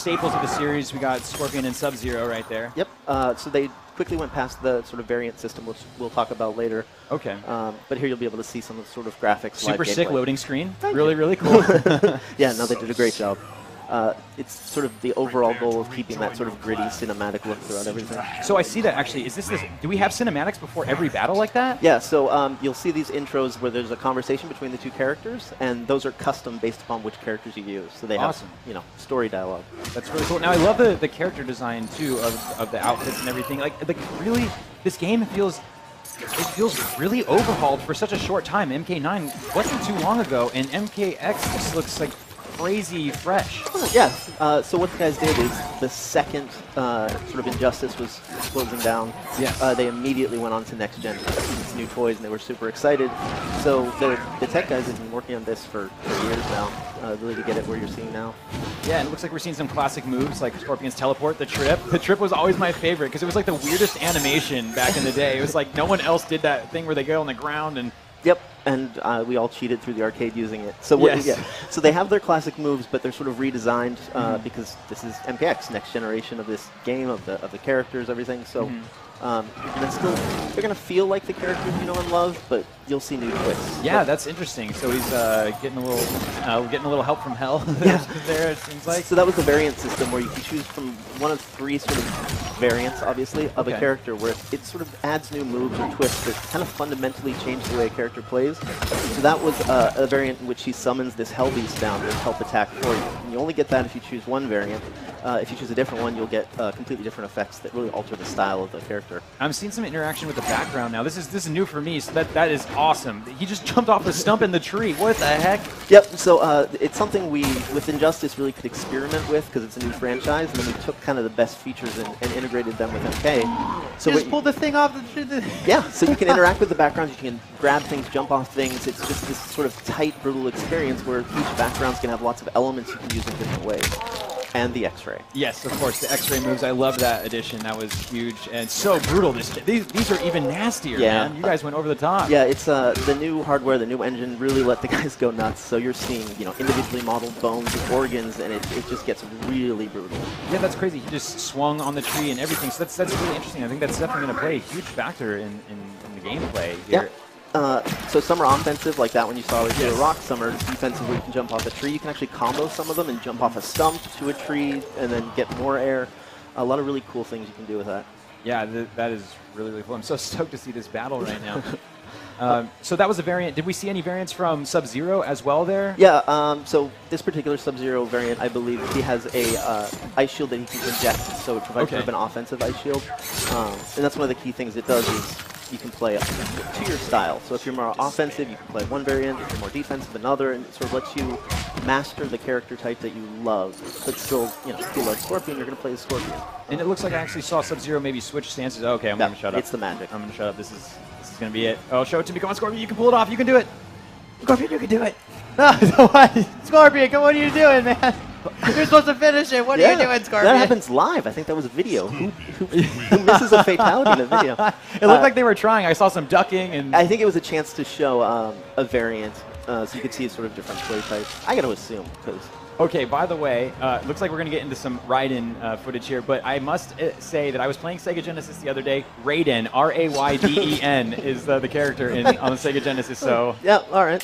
staples of the series. We got Scorpion and Sub-Zero right there. Yep. So they quickly went past the sort of variant system, which we'll talk about later. Okay. But here you'll be able to see some of the sort of graphics. Super sick loading screen. Thank really, you. really cool. Yeah, no, they did a great job. It's sort of the overall goal of keeping that sort of gritty cinematic look throughout everything. So I see that actually. Is this? Do we have cinematics before every battle like that? Yeah, so you'll see these intros where there's a conversation between the two characters, and those are custom based upon which characters you use. So they have, you know, story dialogue. That's really cool. Now I love the character design too of the outfits and everything. Like really, this game feels really overhauled for such a short time. MK9 wasn't too long ago, and MKX just looks like crazy fresh. Yeah, so what the guys did is the second sort of Injustice was closing down, they immediately went on to next gen with new toys, and they were super excited. So the tech guys have been working on this for years now, really to get it where you're seeing now. Yeah, and it looks like we're seeing some classic moves like Scorpion's teleport, the trip. The trip was always my favorite because it was like the weirdest animation back in the day. It was like no one else did that thing where they go on the ground and... Yep, and we all cheated through the arcade using it. So so they have their classic moves, but they're sort of redesigned because this is MKX, next generation of this game, of the characters, everything. So they're gonna feel like the characters you know and love, but you'll see new twists. Yeah, that's interesting. So he's getting a little help from hell there. It seems like. So that was the variant system where you can choose from one of three sort of variants, obviously, of a character where it sort of adds new moves or twists that kind of fundamentally change the way a character plays. So that was a variant in which he summons this Hell Beast down to help attack for you. And you only get that if you choose one variant. If you choose a different one, you'll get completely different effects that really alter the style of the character. I'm seeing some interaction with the background now. This is new for me, so that is awesome. He just jumped off a stump in the tree. What the heck? Yep. So it's something we, with Injustice, really could experiment with because it's a new franchise, and then we took kind of the best features and integrated them with MK. So you just pulled the thing off the Yeah. So you can interact with the backgrounds. You can grab things, jump off things. It's just this sort of tight, brutal experience where each background's going to have lots of elements you can use in different ways. And the X-ray. Yes, of course, the X-ray moves. I love that addition. That was huge and so brutal. These are even nastier, man. You guys went over the top. Yeah, it's the new hardware, the new engine really let the guys go nuts. So you're seeing, you know, individually modeled bones and organs, and it just gets really brutal. Yeah, that's crazy. He just swung on the tree and everything. So that's really interesting. I think that's definitely going to play a huge factor in the gameplay here. Yeah. So some are offensive, like that one you saw with the rock. Some are defensive, where you can jump off a tree. You can actually combo some of them and jump off a stump to a tree and then get more air. A lot of really cool things you can do with that. Yeah, that is really cool. I'm so stoked to see this battle right now. So that was a variant. Did we see any variants from Sub-Zero as well there? Yeah, so this particular Sub-Zero variant, I believe, he has a ice shield that he can project, so it provides sort of an offensive ice shield. And that's one of the key things it does is you can play to your style. So if you're more offensive, you can play one variant. If you're more defensive, another, and it sort of lets you master the character type that you love. But still, you know, if you love Scorpion, you're going to play the Scorpion. And it looks like I actually saw Sub-Zero maybe switch stances. Okay, I'm going to shut up. It's the magic. I'm going to shut up. This is going to be it. Oh, show it to me. Come on, Scorpion. You can pull it off. You can do it. Scorpion, you can do it. Scorpion, come on, what are you doing, man? You're supposed to finish it. What are you doing, Scorpion? That happens live. I think that was a video. Who misses a fatality in a video? It looked like they were trying. I saw some ducking. And I think it was a chance to show a variant, so you could see sort of different play types. I got to assume, because... Okay, by the way, it looks like we're going to get into some Raiden footage here, but I must say that I was playing Sega Genesis the other day. Raiden, R-A-Y-D-E-N, is the character on the Sega Genesis, so... Yeah, all right.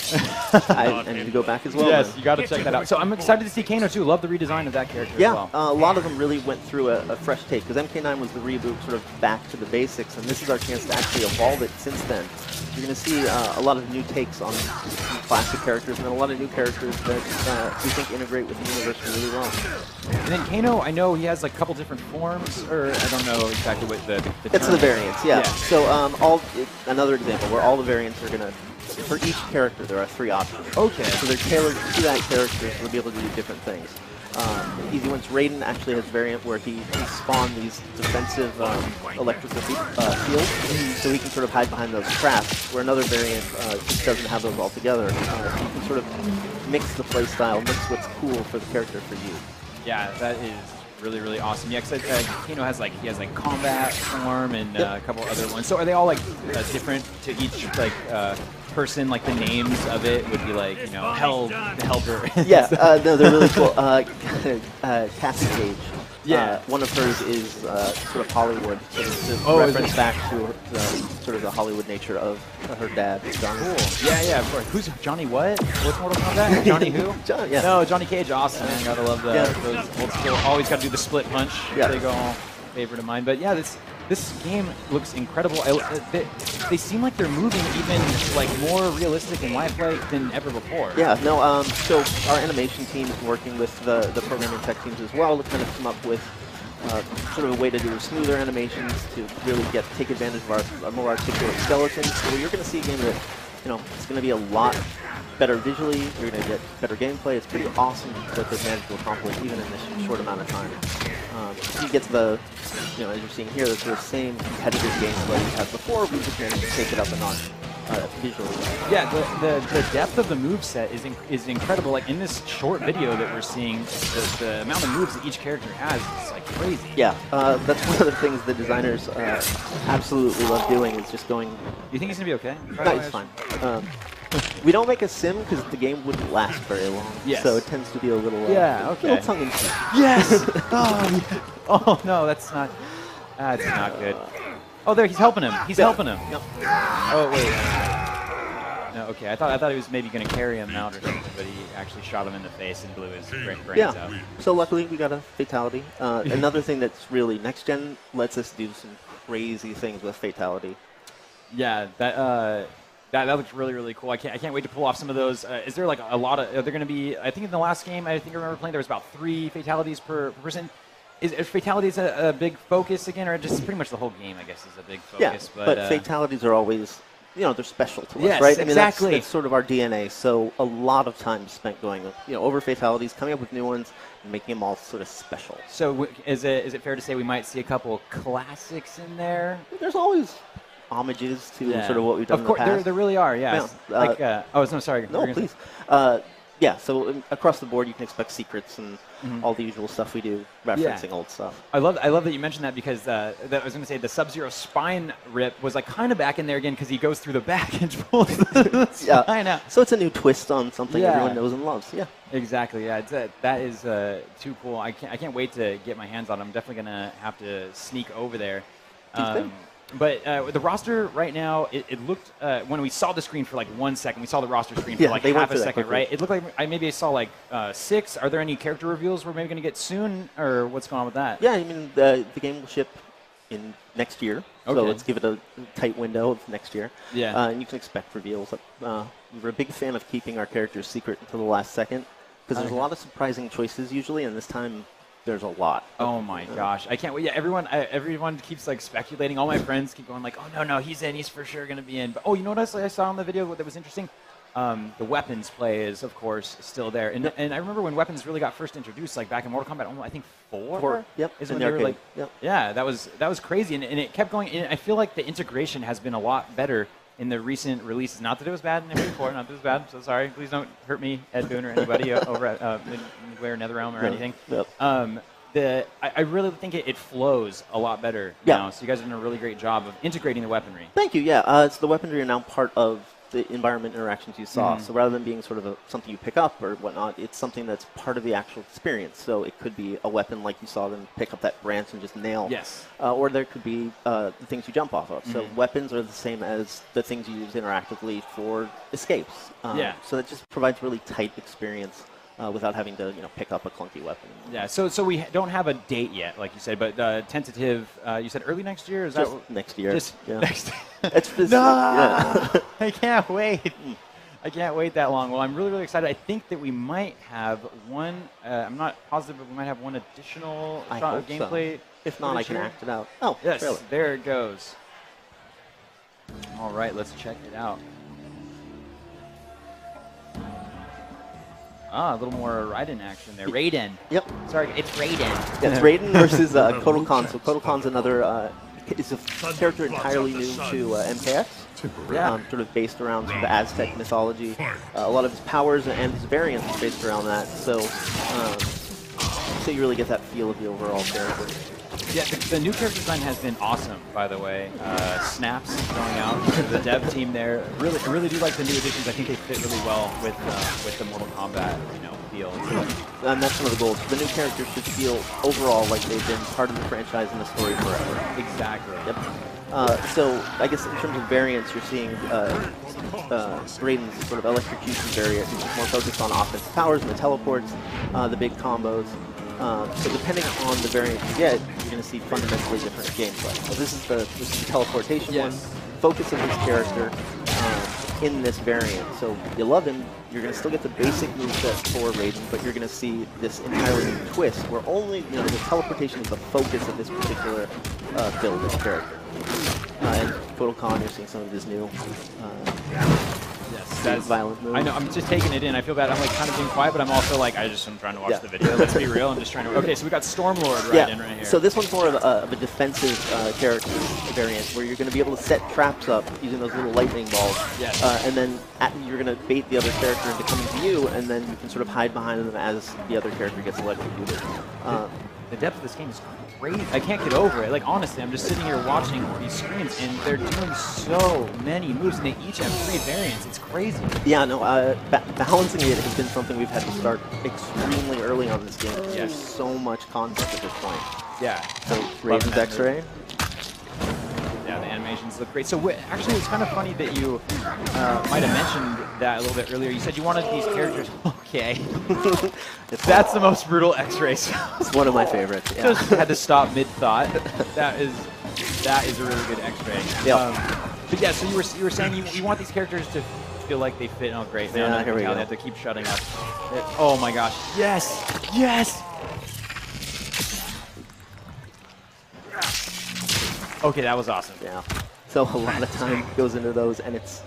I need to go back as well. Yes, you got to check that out. So I'm excited to see Kano, too. Love the redesign of that character as well. A lot of them really went through a fresh take, because MK9 was the reboot sort of back to the basics, and this is our chance to actually evolve it since then. You're going to see a lot of new takes on classic characters, and then a lot of new characters that we think integrate with the universe really well. And then Kano, I know he has like a couple different forms, or I don't know exactly what the It's the variants, yeah. So another example where all the variants are going to, for each character, there are 3 options. Okay. So they're tailored to that character, so they'll be able to do different things. Easy ones, Raiden actually has a variant where he spawned these defensive electrical fields, so he can sort of hide behind those traps, where another variant just doesn't have those all together. So you can sort of mix the play style, mix what's cool for the character for you. Yeah, that is really awesome. Yeah, because Kano has like Kombat form and a couple other ones. So are they all like different to each like person, like the names of it would be like, you know, the Helper. Yeah, no, they're really cool. Cassie Cage. Yeah. One of hers is sort of Hollywood, sort of to reference back to sort of the Hollywood nature of her dad, Johnny. Cool. Yeah, of course. Who's Johnny what? What's Mortal Kombat? Johnny who? Yeah. No, Johnny Cage, awesome. Man. Gotta love those old school. Always gotta do the split punch. Yeah. They go all favorite of mine. But yeah, this game looks incredible. They seem like they're moving even like more realistic and lifelike than ever before. Yeah, no, so our animation team is working with the programming tech teams as well to kind of come up with sort of a way to do smoother animations to really take advantage of our more articulate skeletons. So you're going to see a game that, you know, it's going to be a lot better visually. You're going to get better gameplay. It's pretty awesome what they've managed to accomplish even in this short amount of time. You get to the, you know, as you're seeing here, the sort of same competitive gameplay we had before. We just managed to take it up a notch visually. Yeah, the depth of the moveset is incredible. Like in this short video that we're seeing, the amount of moves that each character has is like crazy. Yeah, that's one of the things the designers absolutely love doing is just going. You think he's gonna be okay? No, he's fine. We don't make a sim because the game wouldn't last very long. Yes. So it tends to be a little okay. little tongue in cheek. Yes. Oh no, that's not good. Oh, there, he's helping him. He's helping him. Yep. Oh wait. No, okay. I thought he was maybe gonna carry him out or something, but he actually shot him in the face and blew his brains out. So luckily we got a fatality. Another thing that's really next gen lets us do some crazy things with fatality. Yeah, that looks really, really cool. I can't wait to pull off some of those. Is there like a lot of? Are there going to be? I think in the last game, I remember playing, there was about 3 fatalities per person. Is fatalities a big focus again, or just pretty much the whole game? I guess is a big focus. Yeah, but fatalities are always, you know, they're special to us, yes, right? I mean, exactly. That's sort of our DNA. So a lot of time spent going, you know, over fatalities, coming up with new ones, and making them all sort of special. So is it fair to say we might see a couple classics in there? There's always homages to sort of what we've done in the past. Of course, there really are, yes. Yeah. Oh, no, sorry. No, please. Yeah, so across the board you can expect secrets and all the usual stuff we do, referencing old stuff. I love that you mentioned that because I was going to say the Sub-Zero spine rip was like kind of back in there again because he goes through the back and pulls the spine out. So it's a new twist on something everyone knows and loves. Yeah. Exactly. Yeah, that is too cool. I can't wait to get my hands on it. I'm definitely going to have to sneak over there. But the roster right now, it looked, when we saw the screen for like 1 second, we saw the roster screen for like half a second, right? It looked like maybe I saw like 6. Are there any character reveals we're maybe going to get soon, or what's going on with that? Yeah, I mean, the game will ship in next year, so let's give it a tight window of next year. Yeah. And you can expect reveals. We're a big fan of keeping our characters secret until the last second, because there's a lot of surprising choices usually, and this time there's a lot. Oh my gosh, I can't wait. Yeah, everyone keeps like speculating. All my friends keep going like, oh no, he's in. He's for sure going to be in. But oh, you know what I saw in the video that was interesting? The weapons play is of course still there. And I remember when weapons really got first introduced, like back in Mortal Kombat, I think 4. Yep. Is when they were like, yeah, that was crazy, and it kept going. And I feel like the integration has been a lot better in the recent releases. Not that it was bad in MK4, not that it was bad. So sorry. Please don't hurt me, Ed Boon, or anybody over at NetherRealm or anything. Yep. I really think it flows a lot better now. So you guys are doing a really great job of integrating the weaponry. Thank you. Yeah, so the weaponry are now part of the environment interactions you saw. So rather than being sort of something you pick up or whatnot, it's something that's part of the actual experience. So it could be a weapon like you saw them pick up that branch and just nail. Yes. Or there could be the things you jump off of. So weapons are the same as the things you use interactively for escapes. So it just provides a really tight experience without having to pick up a clunky weapon. Yeah, so we don't have a date yet, like you said, but tentative, you said early next year? Is just that next year. Just next It's just, I can't wait. I can't wait that long. Well, I'm really, really excited. I think that we might have one, I'm not positive, but we might have one additional shot of gameplay. So. If not, I can act it out. Oh, yes, really? There it goes. All right, let's check it out. Ah, a little more Raiden action there. Raiden. Yep. Sorry, it's Raiden. Yeah, it's Raiden versus Kotal Khan. So Kotal Khan's another, is a character entirely new to MKX. Sort of based around the Aztec mythology. A lot of his powers and his variants are based around that. So, so you really get that feel of the overall character. Yeah, the new character design has been awesome, by the way. Snaps going out, the dev team there. I really do like the new additions. I think they fit really well with the Mortal Kombat, feel. And that's one of the goals. The new characters should feel overall like they've been part of the franchise and the story forever. Exactly. Yep. So I guess in terms of variants, you're seeing Raiden's sort of electrocution variant, which is more focused on offensive powers and the teleports, the big combos. So depending on the variant you get, you're going to see fundamentally different gameplay. So this is the teleportation one. Focus of his character in this variant. So you love him, you're going to still get the basic moveset for Raiden, but you're going to see this entirely new twist where only the teleportation is the focus of this particular build of character. And Total Khan, you're seeing some of his new that's violent moves. I know, I'm just taking it in. I feel bad. I'm like kind of being quiet, but I'm also like, I'm trying to watch the video. Let's be real. I'm just trying to. Okay, so we got Stormlord Raiden right here. So this one's more of a defensive character variant where you're going to be able to set traps up using those little lightning balls. Yes. And then you're going to bait the other character into coming to you, and then you can sort of hide behind them as the other character gets electrocuted. The depth of this game is great. I can't get over it. Like, honestly, I'm just sitting here watching these screens, and they're doing so many moves, and they each have 3 variants. It's crazy. Yeah, no, balancing it has been something we've had to start extremely early on in this game. There's so much content at this point. Yeah. So, Raiden's X-Ray. Yeah, the animations look great. So actually, it's kind of funny that you might have mentioned that a little bit earlier. You said you wanted these characters. Okay. That's the most brutal X-ray. It's one of my favorites. Yeah. Just had to stop mid-thought. That is a really good X-ray. Yeah. But yeah, so you were saying you want these characters to feel like they fit. Oh, great. Yeah, here we go. They have to keep shutting up. Oh my gosh. Yes. Yes. Okay, that was awesome. Yeah. So a lot of time goes into those, and it's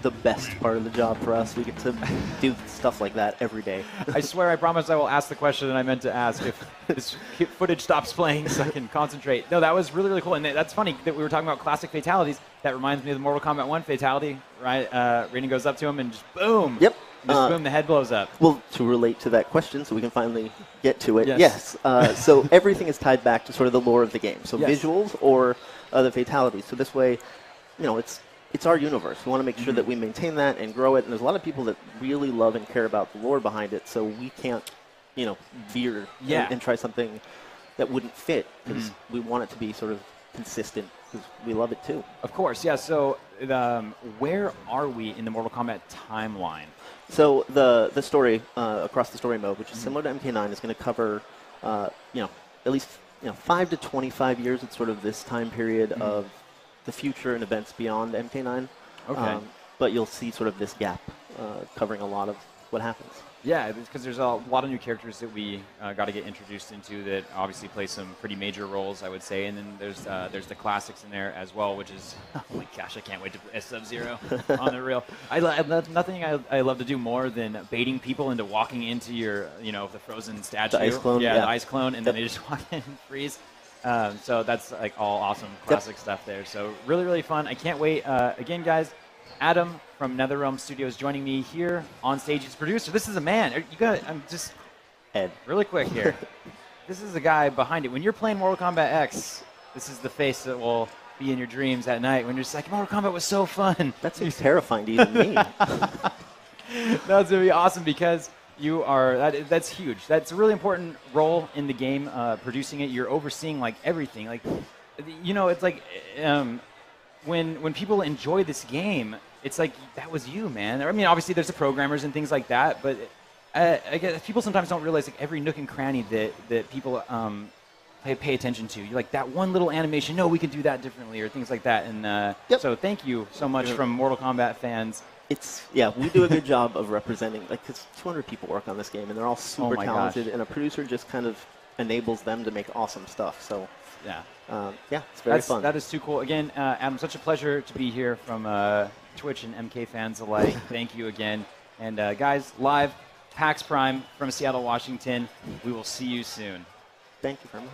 the best part of the job for us. We get to do stuff like that every day. I swear, I promise I will ask the question that I meant to ask if this footage stops playing so I can concentrate. No, that was really, really cool. And that's funny that we were talking about classic fatalities. That reminds me of the Mortal Kombat 1 fatality, right? Raiden goes up to him and just boom. Yep. Just boom, the head blows up. Well, to relate to that question, so we can finally get to it. Yes. So everything is tied back to sort of the lore of the game. So visuals or the fatalities. So this way, it's our universe. We want to make sure that we maintain that and grow it. And there's a lot of people that really love and care about the lore behind it. So we can't, veer and try something that wouldn't fit because we want it to be sort of consistent because we love it too. Of course, yeah. So where are we in the Mortal Kombat timeline? So the story across the story mode, which is similar to MK9, is going to cover, at least 5 to 25 years. It's sort of this time period of the future and events beyond MK9. Okay. But you'll see sort of this gap covering a lot of what happens. Yeah, because there's a lot of new characters that we got to get introduced into that obviously play some pretty major roles, I would say. And then there's the classics in there as well, which is, oh my gosh, I can't wait to play Sub-Zero on the real. Nothing I love to do more than baiting people into walking into your, the frozen statue. The ice clone. Yeah, the ice clone, and then they just walk in and freeze. So that's like all awesome classic stuff there. So really, really fun. I can't wait. Again, guys, Adam from NetherRealm Studios joining me here on stage. He's producer. This is a man. I'm just Ed. Really quick here. This is the guy behind it. When you're playing Mortal Kombat X, this is the face that will be in your dreams at night when you're just like, Mortal Kombat was so fun. That's terrifying to even me. That's going to be awesome because you are, that's huge. That's a really important role in the game, producing it. You're overseeing like everything. Like, it's like when people enjoy this game, it's like, that was you, man. I mean, obviously there's the programmers and things like that, but I guess people sometimes don't realize like every nook and cranny that people pay attention to. You're like, that one little animation, no, we can do that differently, or things like that. And so thank you so much from Mortal Kombat fans. We do a good job of representing, because 200 people work on this game, and they're all super talented, and a producer just kind of enables them to make awesome stuff. So it's very fun. That is too cool. Again, Adam, such a pleasure to be here from Twitch and MK fans alike. Thank you again. And guys, live, PAX Prime from Seattle, Washington. We will see you soon. Thank you very much.